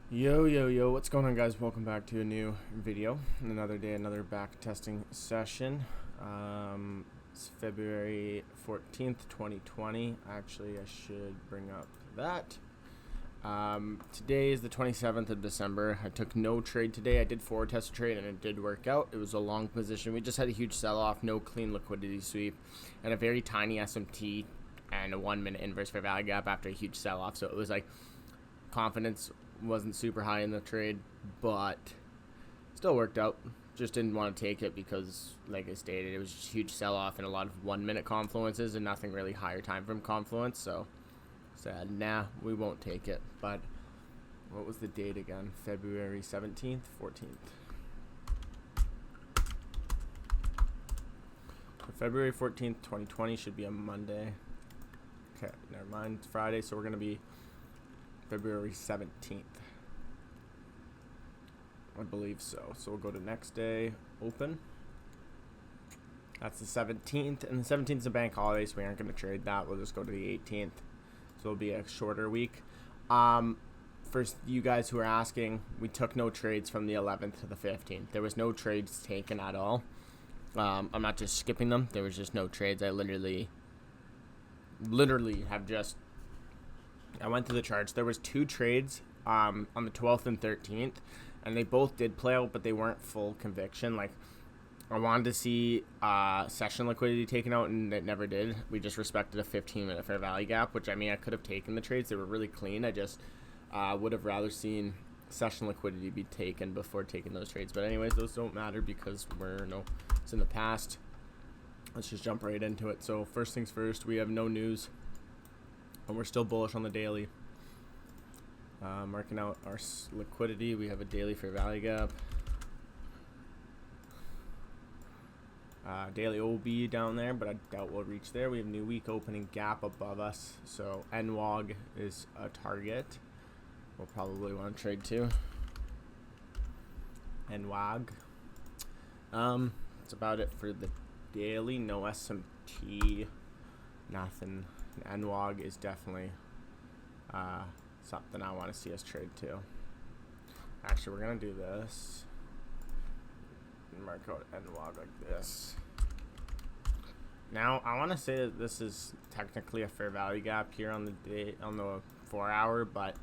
Yo, what's going on, guys? Welcome back to a new video. Another day, another back testing session. It's February 14th, 2020. Actually, I should bring up that. Today is the 27th of December. I took no trade today. I did forward test a trade and it did work out. It was a long position. We just had a huge sell-off, no clean liquidity sweep, and a very tiny SMT and a 1 minute inverse fair value gap after a huge sell-off. So it was like confidence wasn't super high in the trade, but still worked out. Just didn't want to take it because, like I stated, it was just a huge sell-off and a lot of 1 minute confluences and nothing really higher time frame confluence. So said, nah, we won't take it. But what was the date again? February 17th, 14th. So February 14th, 2020 should be a Monday. Okay, never mind. It's Friday, so we're going to be February 17th. I believe so. So we'll go to next day, open. That's the 17th, and the 17th is a bank holiday, so we aren't going to trade that. We'll just go to the 18th. So it'll be a shorter week. For you guys who are asking, we took no trades from the 11th to the 15th. There was no trades taken at all. I'm not just skipping them. There was just no trades. I literally have just... I went through the charts. There was two trades on the 12th and 13th, and they both did play out, but they weren't full conviction. Like, I wanted to see session liquidity taken out, and it never did. We just respected a 15-minute fair value gap, which, I mean, I could have taken the trades. They were really clean. I just would have rather seen session liquidity be taken before taking those trades. But anyways, those don't matter because it's in the past. Let's just jump right into it. So first things first, we have no news. And we're still bullish on the daily. Marking out our liquidity, we have a daily fair value gap. Daily OB down there, but I doubt we'll reach there. We have new week opening gap above us. So NWOG is a target. We'll probably want to trade too. NWOG. That's about it for the daily. No SMT. Nothing. NWOG is definitely something I want to see us trade too. Actually, we're going to do this. Mark out NWOG like this. Now, I want to say that this is technically a fair value gap here on the 4 hour, but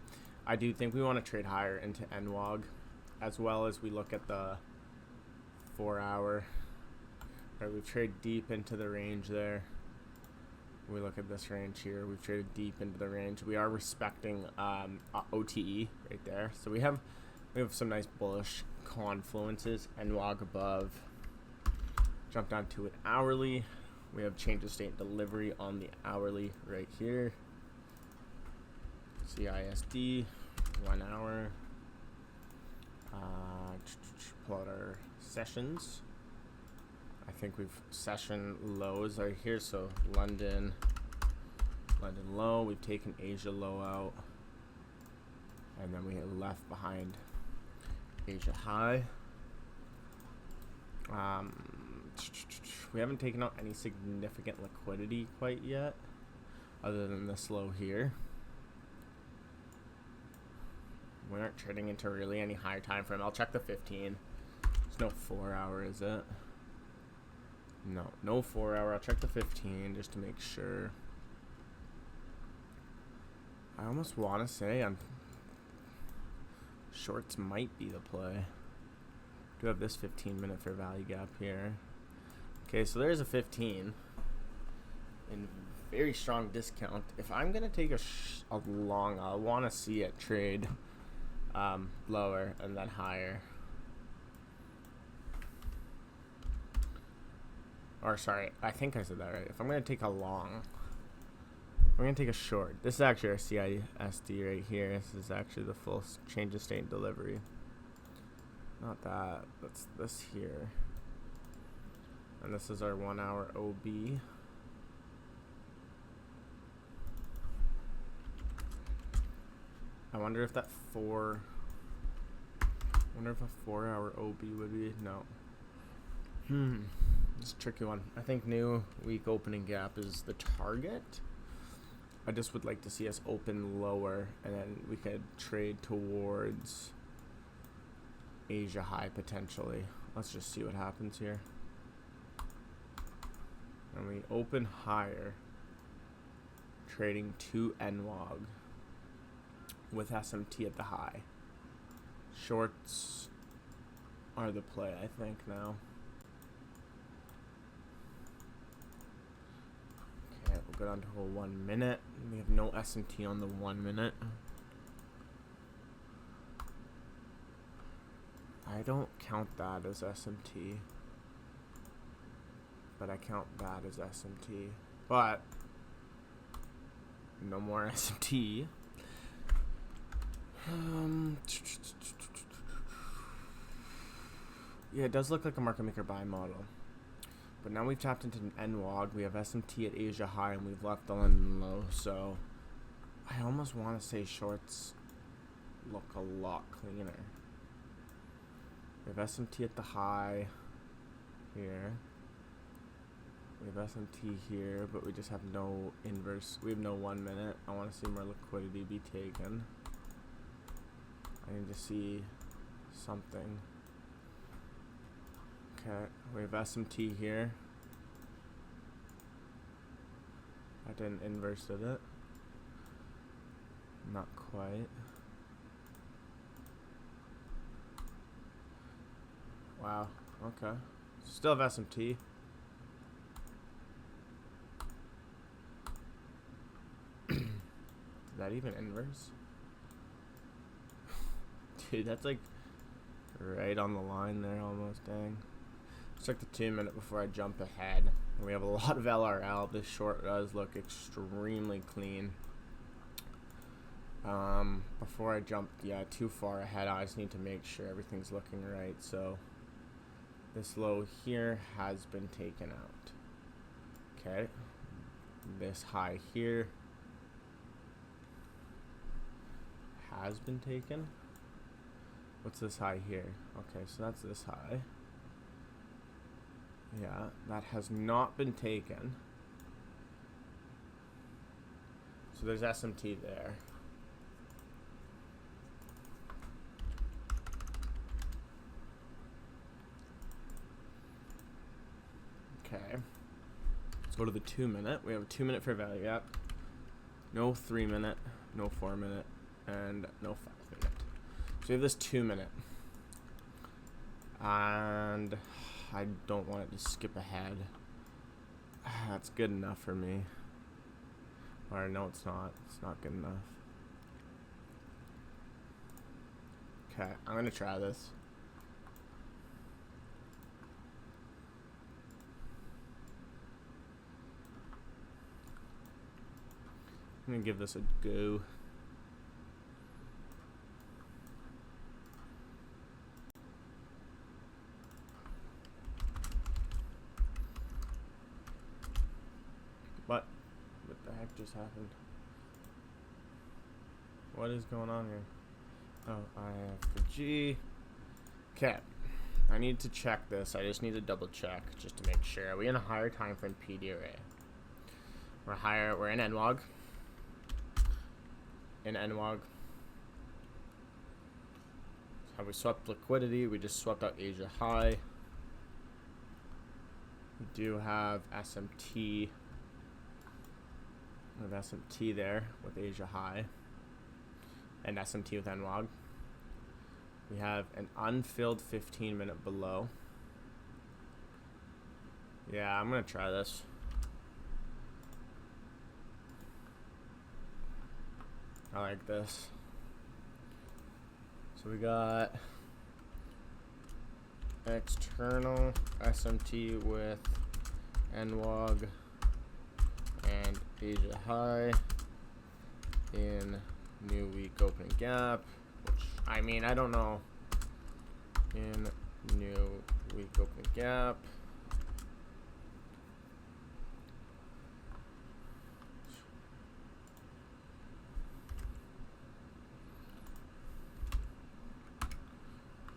I do think we want to trade higher into NWOG as well as we look at the 4 hour. Right, we've traded deep into the range there. We look at this range here. We've traded deep into the range. We are respecting OTE right there. So we have some nice bullish confluences. NWOG above. Jump down to it hourly. We have change of state delivery on the hourly right here. CISD 1 hour. Pull out our sessions. I think we've session lows right here. So London low. We've taken Asia low out, and then we have left behind Asia high. We haven't taken out any significant liquidity quite yet, other than this low here. We aren't trading into really any higher time frame. I'll check the 15. There's no 4 hour, is it? No 4 hour. I'll check the 15 just to make sure. I almost want to say shorts might be the play. Do have this 15-minute fair value gap here. Okay, so there's a 15 in very strong discount. If I'm gonna take a long, I want to see it trade lower and then higher. Or sorry, I think I said that right. If I'm going to take a long, I'm going to take a short. This is actually our CISD right here. This is actually the full change of state delivery. Not that. That's this here. And this is our 1 hour OB. I wonder if that I wonder if a 4 hour OB would be. No. It's a tricky one. I think new week opening gap is the target. I just would like to see us open lower, and then we could trade towards Asia high potentially. Let's just see what happens here. And we open higher, trading to NWOG with SMT at the high. Shorts are the play, I think, now. Okay, we'll go down to a 1 minute. We have no SMT on the 1 minute. I don't count that as SMT, but I count that as SMT. But no more SMT. Yeah, it does look like a market maker buy model. But now we've tapped into an NWOG. We have SMT at Asia high, and we've left the London low. So I almost want to say shorts look a lot cleaner. We have SMT at the high here. We have SMT here, but we just have no inverse. We have no 1 minute. I want to see more liquidity be taken. I need to see something. Okay, we have SMT here. I didn't inverse, did it? Not quite. Wow, okay. Still have SMT. Did that even inverse? Dude, that's like right on the line there almost, dang. Let's check the 2 minute before I jump ahead. We have a lot of LRL. This short does look extremely clean. Before I jump too far ahead, I just need to make sure everything's looking right. So this low here has been taken out. Okay. This high here has been taken. What's this high here? Okay, so that's this high. Yeah, that has not been taken. So there's SMT there. Okay. Let's go to the 2 minute. We have a 2 minute fair value gap. No 3 minute, no 4 minute, and no 5 minute. So we have this 2 minute. And I don't want it to skip ahead. That's good enough for me. Or no, it's not. It's not good enough. Okay, I'm gonna try this. I'm gonna give this a go. What the heck just happened? What is going on here? Oh, IFVG. Okay, I need to check this. I just need to double check just to make sure. Are we in a higher time frame PD array? We're higher. We're in NWOG. In NWOG. Have we swept liquidity? We just swept out Asia high. We do have SMT. We have SMT there with Asia high. And SMT with NWOG. We have an unfilled 15 minute below. Yeah, I'm going to try this. I like this. So we got external SMT with NWOG and Asia high in new week opening gap, which I mean, I don't know. In new week opening gap.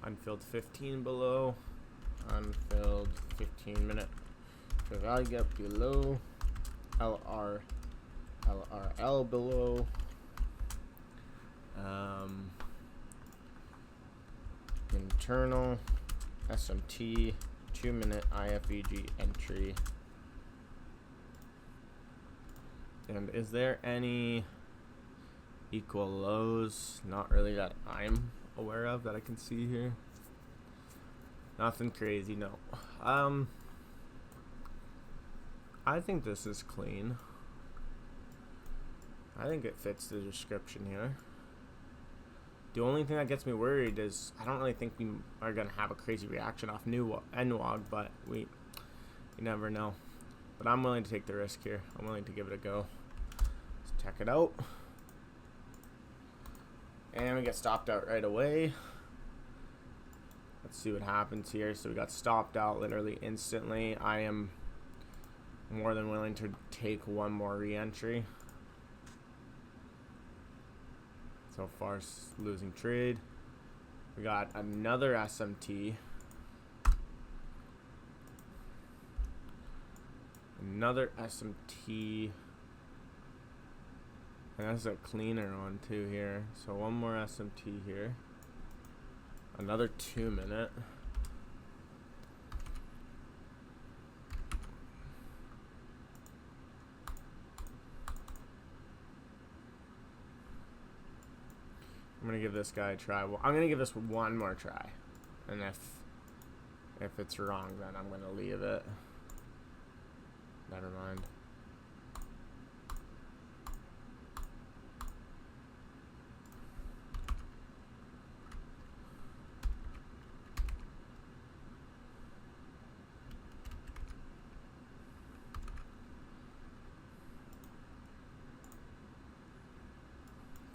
Unfilled 15 below. Unfilled 15 minute fair value gap below. LR LRL below. Internal SMT 2-minute IFVG entry. And is there any equal lows? Not really that I'm aware of that I can see here. Nothing crazy, no. I think this is clean. I think it fits the description here. The only thing that gets me worried is I don't really think we are going to have a crazy reaction off NWOG, but you never know. But I'm willing to take the risk here. I'm willing to give it a go. Let's check it out. And we get stopped out right away. Let's see what happens here. So we got stopped out literally instantly. I am more than willing to take one more re-entry. So far, losing trade. We got another SMT. Another SMT. And that's a cleaner one too here. So one more SMT here. Another 2-minute. I'm gonna give this guy a try. Well, I'm gonna give this one more try, and if it's wrong, then I'm gonna leave it. Never mind.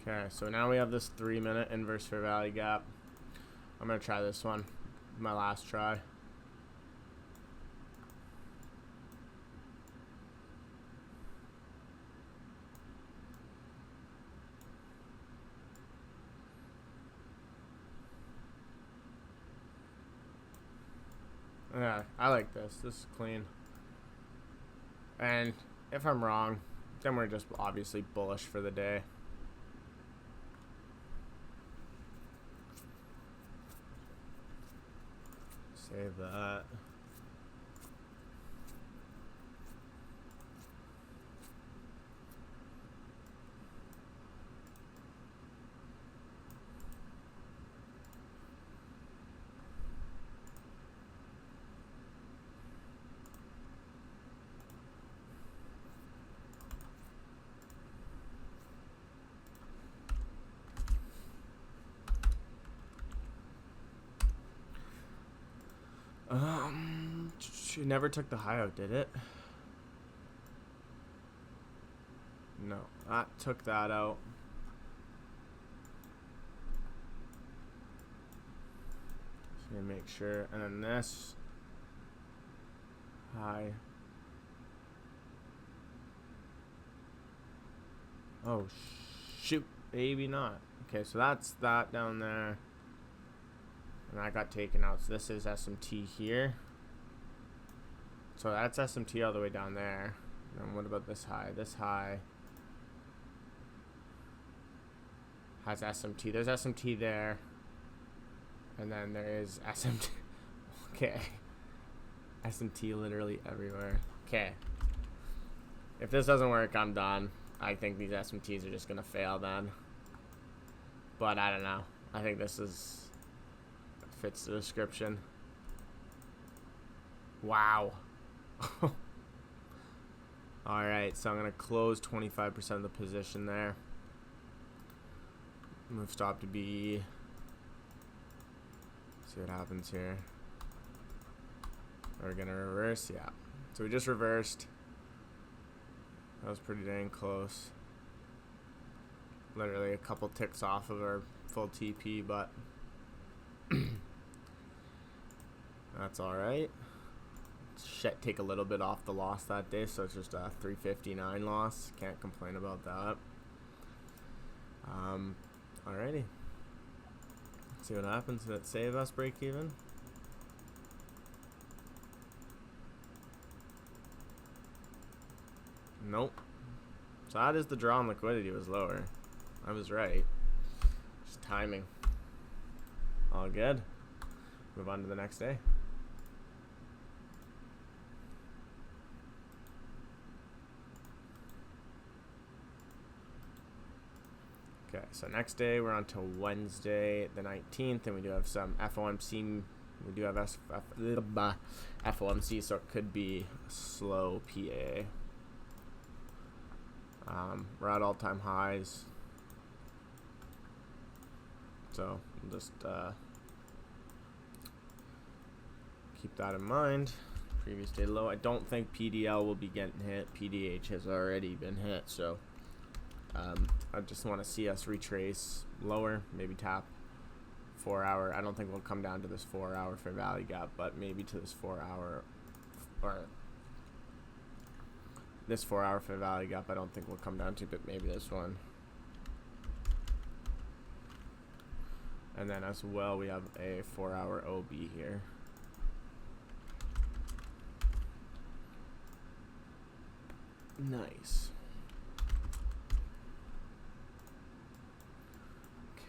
Okay, so now we have this 3-minute inverse fair value gap. I'm gonna try this one, my last try. Yeah, I like this. This is clean. And if I'm wrong, then we're just obviously bullish for the day. Save that. It never took the high out, did it? No, that took that out. Just gonna make sure, and then this high. Oh shoot, maybe not. Okay, so that's that down there, and that got taken out. So this is SMT here. So that's SMT all the way down there. And what about this high? This high has SMT. There's SMT there. And then there is SMT. Okay. SMT literally everywhere. Okay. If this doesn't work, I'm done. I think these SMTs are just going to fail then. But I don't know. I think this fits the description. Wow. Alright, so I'm going to close 25% of the position there. Move stop to B. See what happens here. We're going to reverse, yeah. So we just reversed. That was pretty dang close. Literally a couple ticks off of our full TP, but that's alright. Take a little bit off the loss that day, so it's just a 359 loss. Can't complain about that. Alrighty. Let's see what happens. Did it save us break even? Nope. So that is the draw on liquidity was lower. I was right. Just timing. All good. Move on to the next day. Okay, so next day we're on to Wednesday the 19th, and we do have some FOMC. We do have FOMC, so it could be slow PA. We're at all-time highs, so just keep that in mind. Previous day low. I don't think PDL will be getting hit. PDH has already been hit, so I just want to see us retrace lower, maybe tap 4 hour. I don't think we'll come down to this 4 hour fair value gap, but maybe to this 4 hour or this 4 hour fair value gap. I don't think we'll come down to, but maybe this one. And then as well, we have a 4 hour OB here. Nice.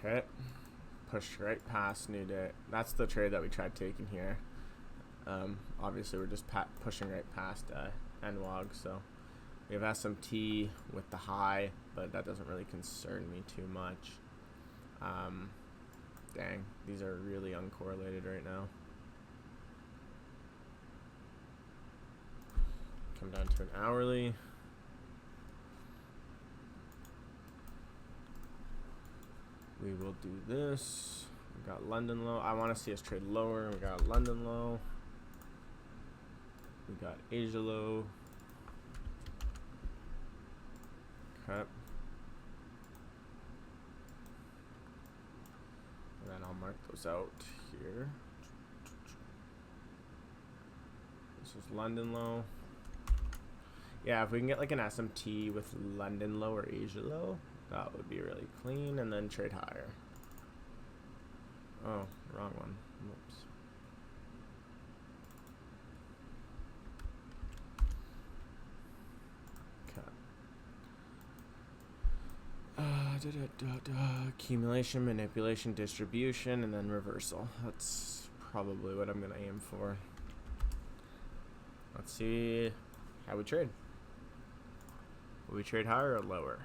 Okay, push right past new day. That's the trade that we tried taking here. Obviously, we're just pushing right past NWOG. So we have SMT with the high, but that doesn't really concern me too much. Dang, these are really uncorrelated right now. Come down to an hourly. We will do this. We got London low. I want to see us trade lower. We got London low. We got Asia low. Okay. And then I'll mark those out here. This is London low. Yeah, if we can get like an SMT with London low or Asia low, that would be really clean, and then trade higher. Oh, wrong one. Whoops. Okay. Accumulation, manipulation, distribution, and then reversal. That's probably what I'm going to aim for. Let's see how we trade. Will we trade higher or lower?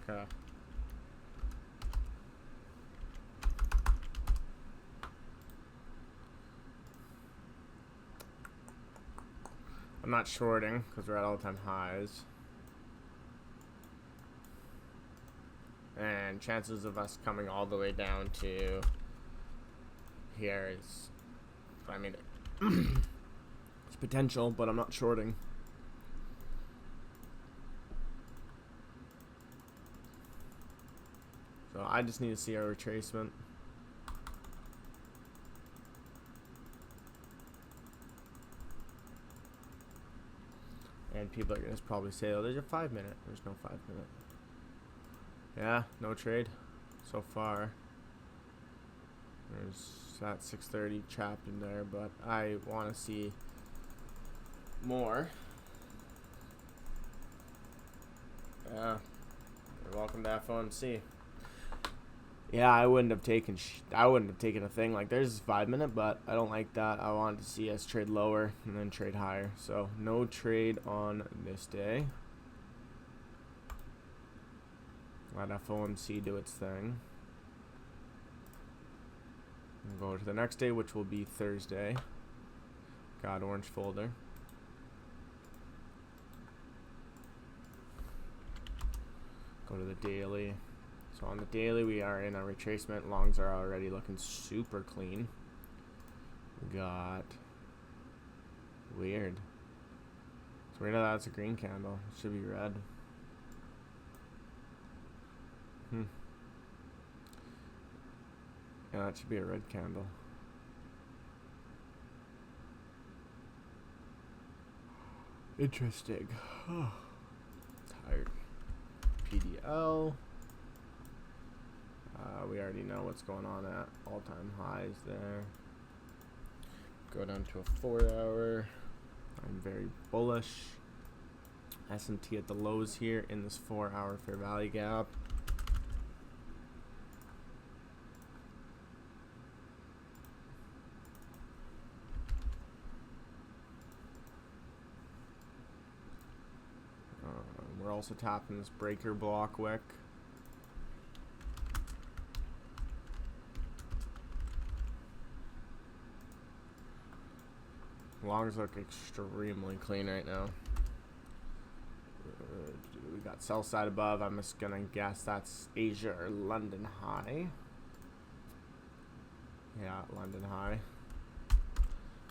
Okay. I'm not shorting because we're at all-time highs. And chances of us coming all the way down to here is, I mean, it's potential, but I'm not shorting. So I just need to see our retracement. And people are going to probably say, oh, there's a 5 minute. There's no 5 minute. Yeah, no trade so far. There's that 630 trapped in there, but I want to see more. Yeah, you're welcome to FOMC. Yeah, I wouldn't have taken a thing like there's a 5 minute, but I don't like that. I wanted to see us trade lower and then trade higher. So no trade on this day. Let FOMC do its thing. We'll go to the next day, which will be Thursday. Got orange folder. Go to the daily. So on the daily, we are in a retracement. Longs are already looking super clean. We got weird. It's weird that that's a green candle. It should be red. Yeah, that should be a red candle. Interesting. Tired. PDL. We already know what's going on at all-time highs there. Go down to a 4-hour. I'm very bullish. S&T at the lows here in this 4-hour fair value gap. We're also tapping this breaker block wick. Longs look extremely clean right now. We got sell side above. I'm just gonna guess that's Asia or London high. Yeah, London high.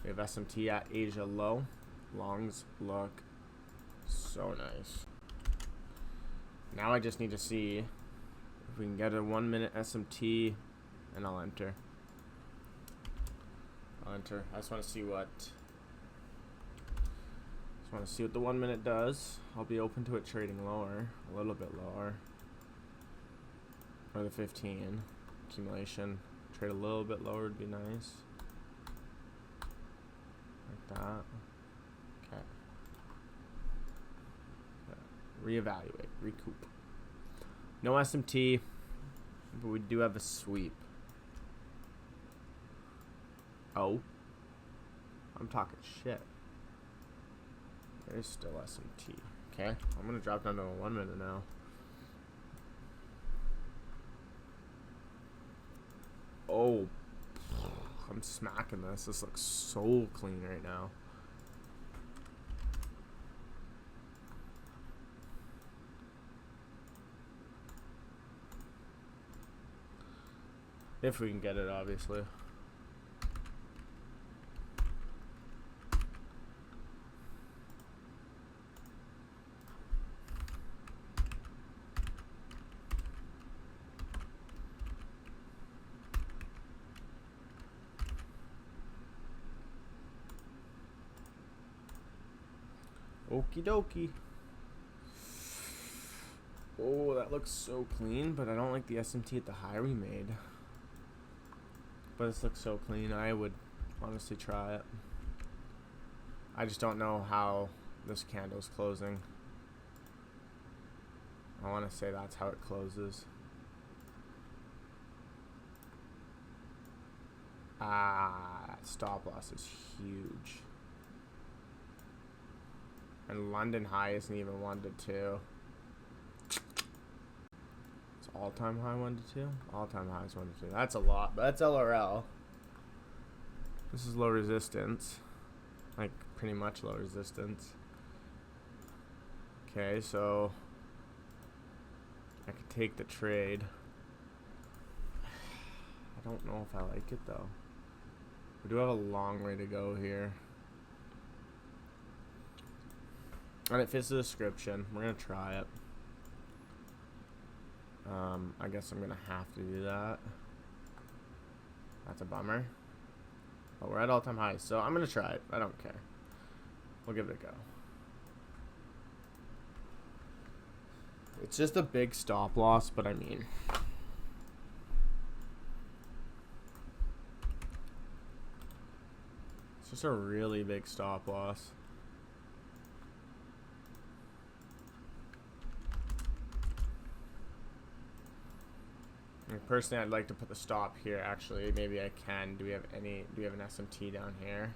We have SMT at Asia low. Longs look so nice. Now I just need to see if we can get a 1-minute SMT, and I'll enter. I just want to see what. Just want to see what the 1 minute does. I'll be open to it trading lower, a little bit lower. Or the 15 accumulation. Trade a little bit lower would be nice. Like that. Okay. Reevaluate, recoup. No SMT, but we do have a sweep. Oh, I'm talking shit. There's still SMT. Okay, I'm gonna drop down to a 1 minute now. Oh, I'm smacking this. This looks so clean right now. If we can get it, obviously. Okie dokie. Oh, that looks so clean, but I don't like the SMT at the high we made. But this looks so clean, I would honestly try it. I just don't know how this candle's closing. I want to say that's how it closes. Ah, that stop loss is huge. And London high isn't even 1 to 2. It's all-time high 1 to 2? All-time high is 1 to 2. That's a lot, but that's LRL. This is low resistance. Like, pretty much low resistance. Okay, so I could take the trade. I don't know if I like it, though. We do have a long way to go here. And it fits the description. We're going to try it. I guess I'm going to have to do that. That's a bummer. But we're at all-time highs, so I'm going to try it. I don't care. We'll give it a go. It's just a big stop loss, but I mean... It's just a really big stop loss. Personally, I'd like to put the stop here. Actually, maybe I can. Do we have an SMT down here?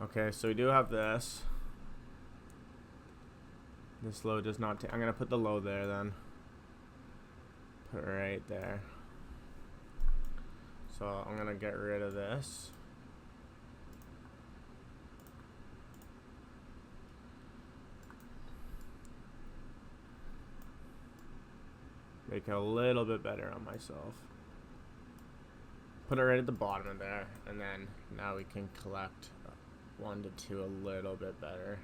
Okay, so we do have this. This low does not take. I'm gonna put the low there then. Put it right there. So I'm gonna get rid of this. Make it a little bit better on myself. Put it right at the bottom of there, and then now we can collect 1 to 2 a little bit better.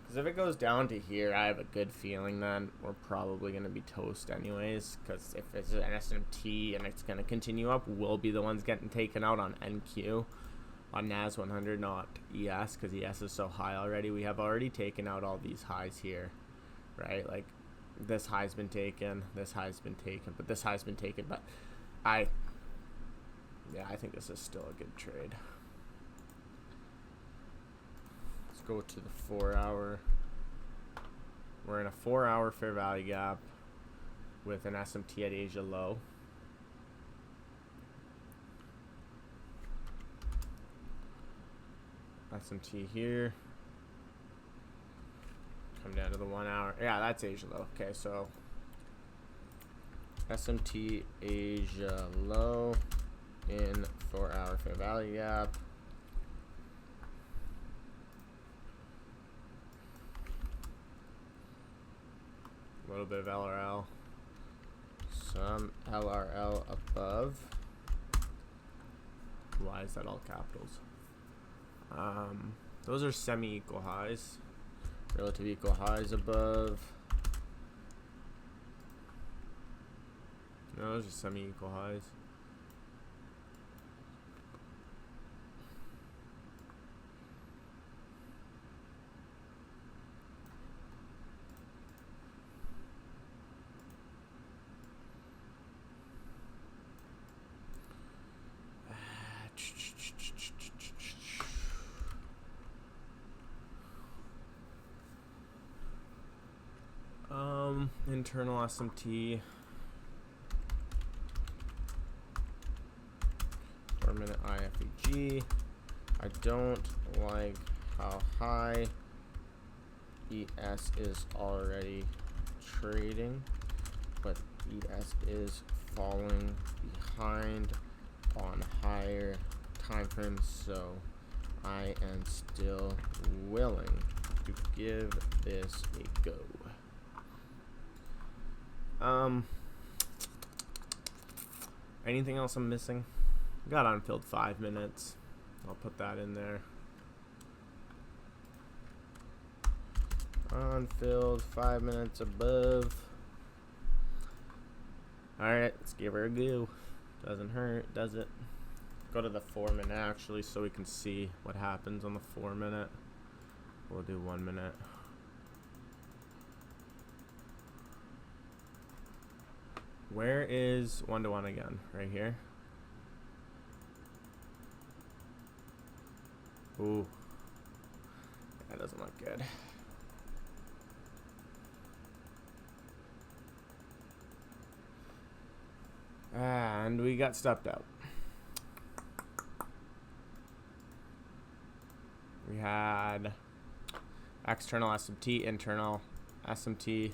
Because if it goes down to here, I have a good feeling then we're probably going to be toast anyways. Because if it's an SMT and it's going to continue up, we'll be the ones getting taken out on NQ. On NAS100, not ES, because ES is so high already. We have already taken out all these highs here, right? Like, this high's been taken, this high's been taken, but this high's been taken. But I think this is still a good trade. Let's go to the 4 hour. We're in a 4 hour fair value gap with an SMT at Asia low. SMT here. Come down to the 1 hour. Yeah, that's Asia low. Okay, so SMT Asia low in 4 hour fair value gap. A little bit of LRL. Some LRL above. Why is that all capitals? Those are semi-equal highs. Relative equal highs above. No, those are semi-equal highs. Internal SMT. 4 minute IFVG. I don't like how high ES is already trading, but ES is falling behind on higher time frames, so I am still willing to give this a go. Anything else I'm missing? Got unfilled 5 minutes. I'll put that in there. Unfilled 5 minutes above. Alright, let's give her a go. Doesn't hurt, does it? Go to the 4 minute actually so we can see what happens on the 4 minute. We'll do 1 minute. Where is 1-to-1 again? Right here. Ooh. That doesn't look good. And we got stepped out. We had external SMT, internal SMT,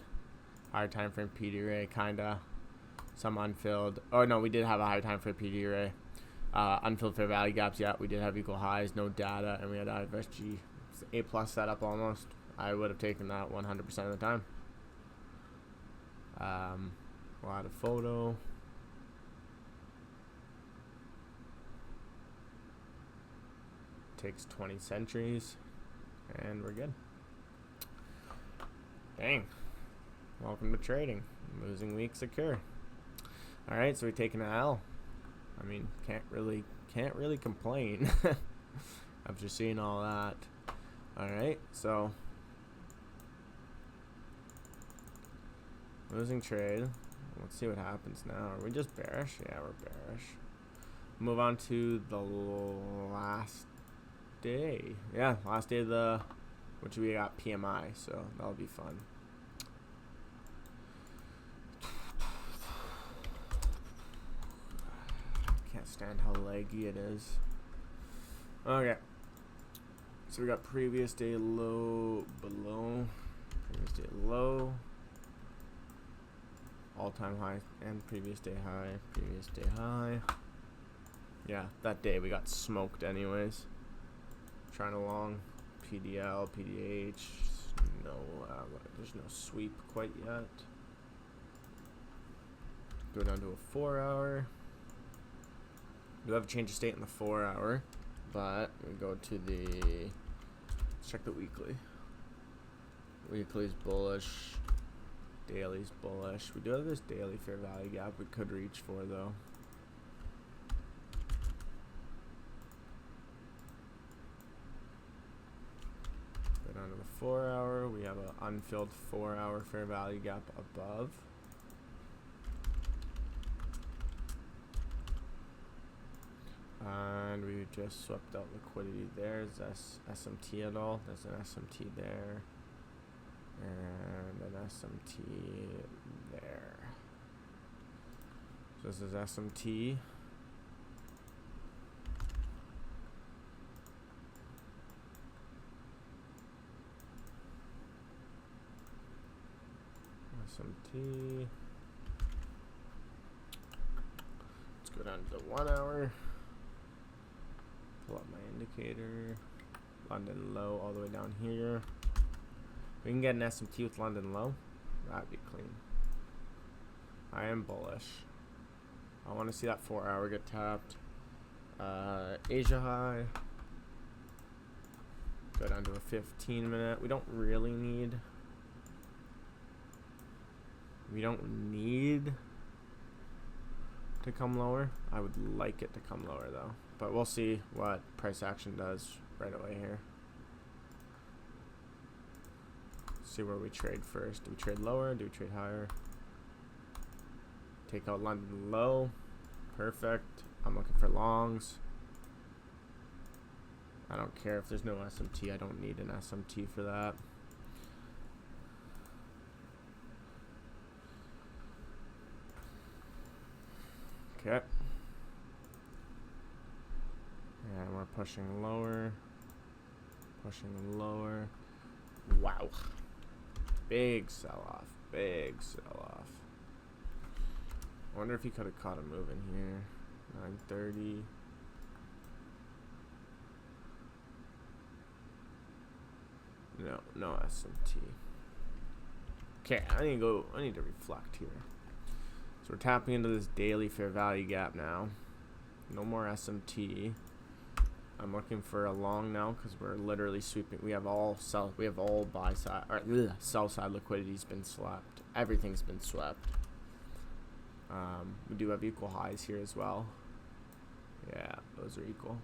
higher time frame PD array, kinda. Some unfilled. Oh no, we did have a high time frame PD array. Unfilled fair value gaps, yeah, we did have equal highs, no data, and we had IFVG. A+ setup almost. I would have taken that 100% of the time. We'll add a photo. Takes 20 centuries, and we're good. Dang. Welcome to trading. Losing weeks occur. All right, so we're taking an L. I mean, can't really complain after seeing all that. All right, so losing trade. Let's see what happens now. Are we just bearish? Yeah, we're bearish. Move on to the last day. Yeah, last day of the, which we got PMI, so that'll be fun. Can't stand how leggy it is. Okay. So we got previous day low below. Previous day low. All-time high and previous day high. Previous day high. Yeah, that day we got smoked anyways. Trying along. PDL, PDH. No, there's no sweep quite yet. Go down to a 4 hour. We do have a change of state in the 4 hour, but we go to the, let's check the weekly. Weekly's bullish. Daily's bullish. We do have this daily fair value gap we could reach for though. Go down to the 4 hour. We have an unfilled 4 hour fair value gap above. And we just swept out liquidity there. Is that SMT at all? There's an SMT there. And an SMT there. So this is SMT. SMT. Let's go down to the 1 hour. Pull up my indicator. London low all the way down here. We can get an SMT with London low. That'd be clean. I am bullish. I want to see that 4 hour get tapped. Asia high. Go down to a 15 minute. We don't really need. We don't need to come lower. I would like it to come lower though. But we'll see what price action does right away here. See where we trade first. Do we trade lower? Do we trade higher? Take out London low. Perfect. I'm looking for longs. I don't care if there's no SMT. I don't need an SMT for that. Okay. And we're pushing lower. Pushing lower. Wow. Big sell-off. Big sell-off. I wonder if he could have caught a move in here. 930. No, no SMT. Okay, I need to reflect here. So we're tapping into this daily fair value gap now. No more SMT. I'm looking for a long now because we're literally sweeping. We have all buy side or sell side liquidity's been swept. Everything's been swept. We do have equal highs here as well. Yeah, those are equal.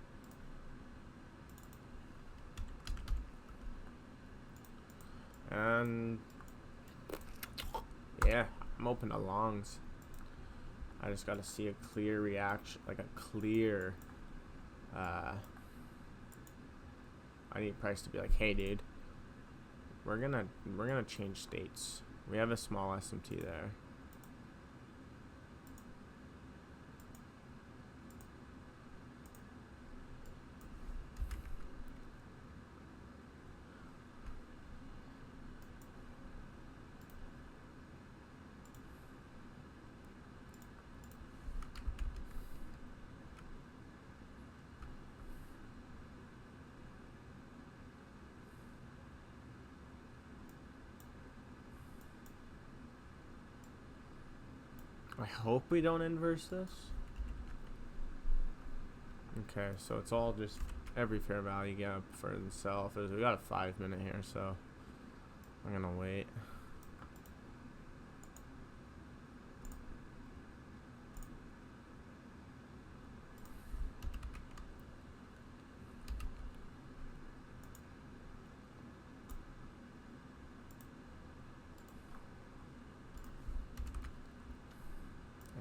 And yeah, I'm open to longs. I just got to see a clear reaction, like a clear. I need price to be like, hey, dude, we're gonna change states. We have a small SMT there. I hope we don't inverse this. Okay, so it's all just every fair value gap for itself. We got a 5 minute here, so I'm gonna wait.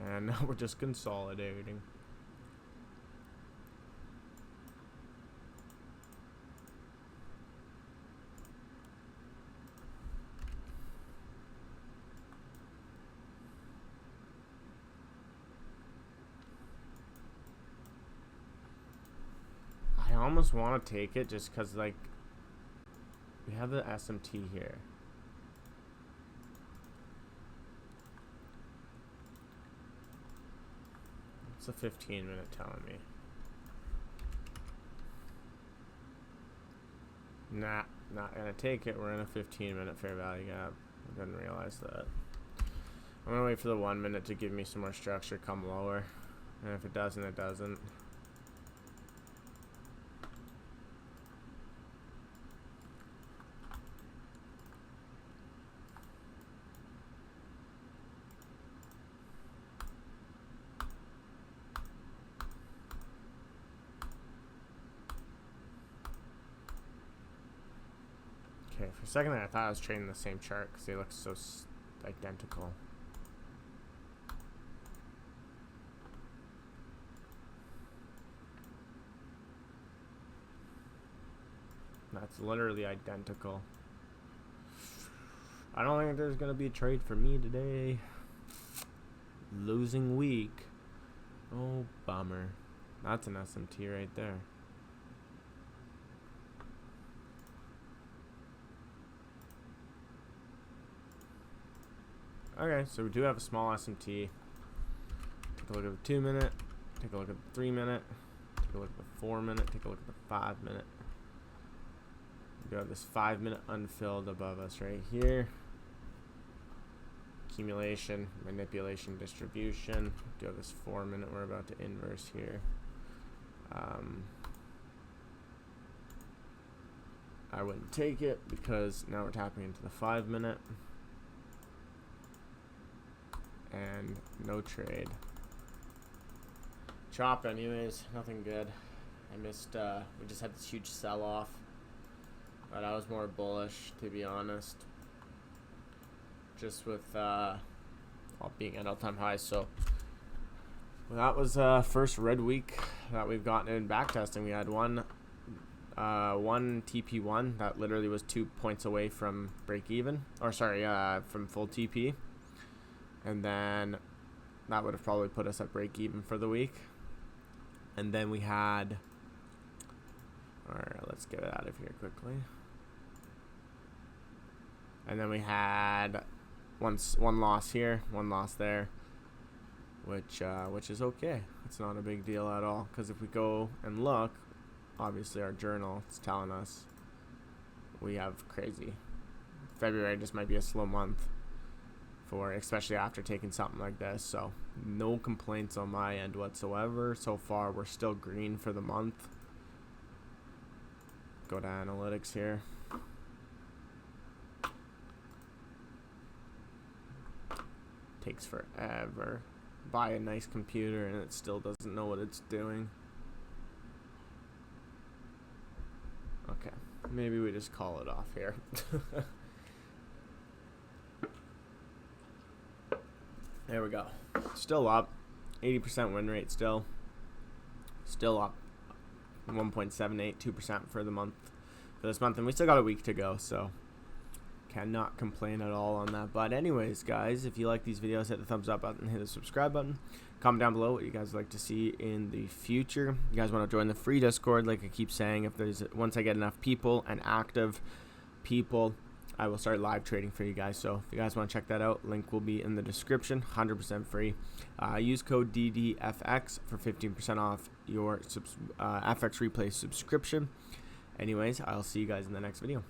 And now we're just consolidating. I almost want to take it just because, like, we have the SMT here. It's a 15 minute telling me. Nah, not gonna take it. We're in a 15 minute fair value gap. I didn't realize that. I'm gonna wait for the 1 minute to give me some more structure, come lower. And if it doesn't, it doesn't. For a second there, I thought I was trading the same chart because they look so identical. That's literally identical. I don't think there's going to be a trade for me today. Losing week. Oh, bummer. That's an SMT right there. Okay, so we do have a small SMT. Take a look at the 2 minute. Take a look at the 3 minute. Take a look at the 4 minute. Take a look at the 5 minute. We do have this 5 minute unfilled above us right here. Accumulation, manipulation, distribution. We do have this 4 minute we're about to inverse here. I wouldn't take it because now we're tapping into the 5 minute. And no trade. Chop anyways, nothing good. I missed, we just had this huge sell-off. But I was more bullish, to be honest. Just with all being at all-time highs. So well, that was first red week that we've gotten in backtesting. We had one TP1 that literally was 2 points away from break even. Or sorry, from full TP. And then that would have probably put us at break even for the week. And then we had, alright, let's get it out of here quickly. And then we had one loss here, one loss there, which is okay. It's not a big deal at all, because if we go and look, obviously our journal is telling us we have crazy. February just might be a slow month. Especially after taking something like this. So no complaints on my end whatsoever. So far we're still green for the month. Go to analytics here. Takes forever. Buy a nice computer and it still doesn't know what it's doing. Okay, maybe we just call it off here. There we go. Still up. 80% win rate still. Still up. 1.78, 2% for the month. For this month. And we still got a week to go, so cannot complain at all on that. But anyways, guys, if you like these videos, hit the thumbs up button, hit the subscribe button. Comment down below what you guys would like to see in the future. You guys want to join the free Discord, like I keep saying, once I get enough people and active people, I will start live trading for you guys. So if you guys want to check that out, link will be in the description. 100% free. Use code DDFX for 15% off your FX Replay subscription. Anyways, I'll see you guys in the next video.